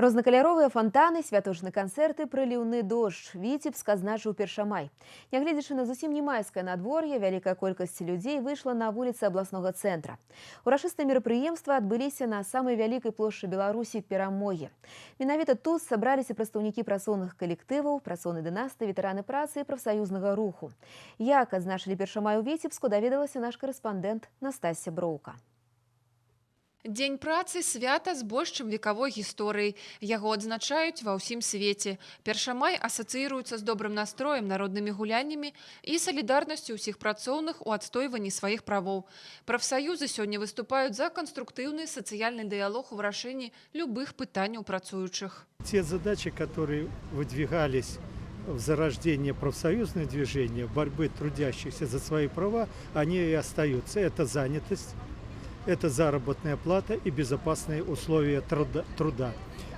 Рознакаляровыя фонтаны, святочны канцэрты, прыліўны дождж. Віцебск адзначыў першамай. Нягледзячы на зусім не майскае надвор'е, вялікая колькасць людзей выйшла на вуліцы абласнога цэнтра. Урачыстыя мерапрыемствы адбыліся на самай вялікай плошчы Беларусі перамогі. Менавіта тут сабраліся прадстаўнікі працоўных калектываў, працоўнай дынастыі, ветэраны працы і прафсаюзнага руху. Як адзначылі першамай у Віцебску, даведалася наш карэспандэнт Настасья Броўка. Дзень працы – свята з больш чым векавой гісторыяй. Яго адзначаюць ва ўсім свеце. Першамай асацыіруецца з добрым настроем, народнымі гуляннямі і салідарнасцю ўсіх працоўных у адстойванні сваіх правоў. Прафсаюзы сёння выступаюць за канструктыўны сацыяльны дыялог у вырашэнні любых пытанняў працуючых. Те задачи, которые выдвигались в зарождении профсоюзного движения, борьбы трудящихся за свои права, они и остаются. Это занятость. Это заработная плата и безопасные условия труда.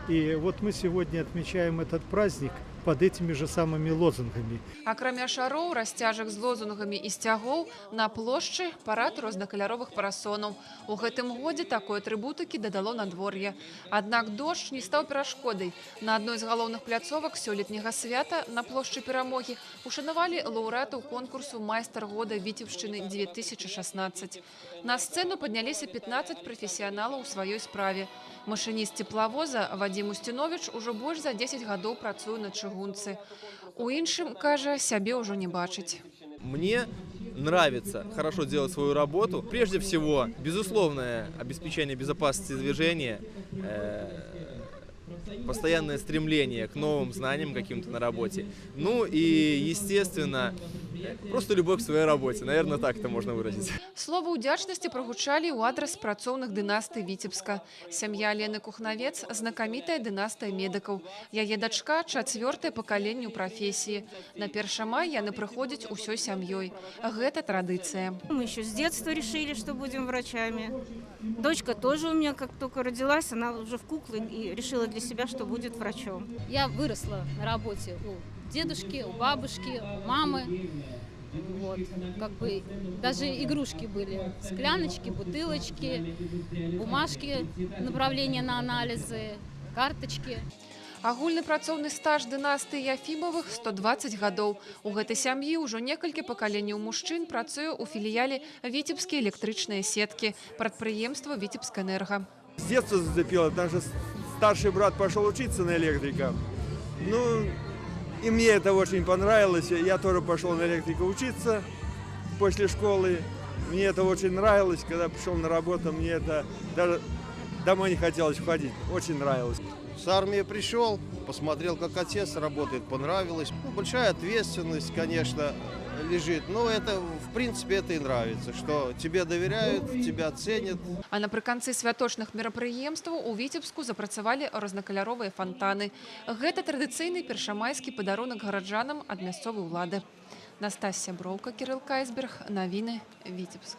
И вот мы сегодня отмечаем этот праздник под этими же самыми лозунгами. Акрамя шароў, расцяжак з лозунгамі і сцягоў, на плошчы парад рознакаляровых парасонаў. У гэтым годзе такой атрыбутыкі дадало надвор'е. Аднак дождж не стаў перашкодай. На адной з галоўных пляцовак сёлетняга свята на плошчы перамогі ушанавалі лаўрэатаў конкурсу «Майстар года Віцебшчыны 2016». На сцэну падняліся 15 прафесіяналаў у сваёй справе. Машыніст цеплавоза Вадзім Устинович ужо больш за 10 гадоў працуе на чыгунцы. У іншым, кажа, сябе ўжо не бачыць. Мне нравится хорошо делать свою работу. Прежде всего, безусловное обеспечение безопасности движения, постоянное стремление к новым знаниям каким-то на работе. Ну и, естественно, просто любовь к своей работе. Наверное, так это можно выразить. Слово удзячнасці прагучалі ў адрас працоўных дынастый Віцебска. Сям'я Лены Кухнавец – знакамітая дынастыя медыкаў. Яе дачка – 4-е пакаленне ў прафесіі. На першамай яны прыходзяць усёй сям'ёй. Гэта традыцыя. Мы еще с детства решили, что будем врачами. Дочка тоже у меня, как только родилась, она уже в куклы и решила для себя, что будет врачом. Я выросла на работе у дедушки, у бабушки, у мамы. Вот. Как бы даже игрушки были, скляночки, бутылочки, бумажки, направления на анализы, карточки. Агульны працоўны стаж дынастыі Яфімовых – 120 гадоў. У гэтай сям'і ўжо некалькі пакаленняў мужчын працуе ў філіяле «Віцебскія электрычныя сеткі» прадпрыемства «Віцебскэнерга». С детства зацепило, потому что старший брат пошел учиться на электрика. Ну, и мне это очень понравилось. Я тоже пошел на электрика учиться после школы. Мне это очень нравилось. Когда пришел на работу, мне это даже домой не хотелось ходить. Очень нравилось. С армии пришел, посмотрел, как отец работает, понравилось. Ну, большая ответственность, конечно, лежит. Но это, в принципе, это и нравится, что тебе доверяют, тебя ценят. А напрыканцы святочных мерапрыемстваў у Віцебску запрацавалі рознакаляровыя фонтаны. Гэта традыцыйны першамайскі падарунак гараджанам ад мясцовай улады. Настасья Броўка, Кірыл Кайсберг. Навіны. Віцебск.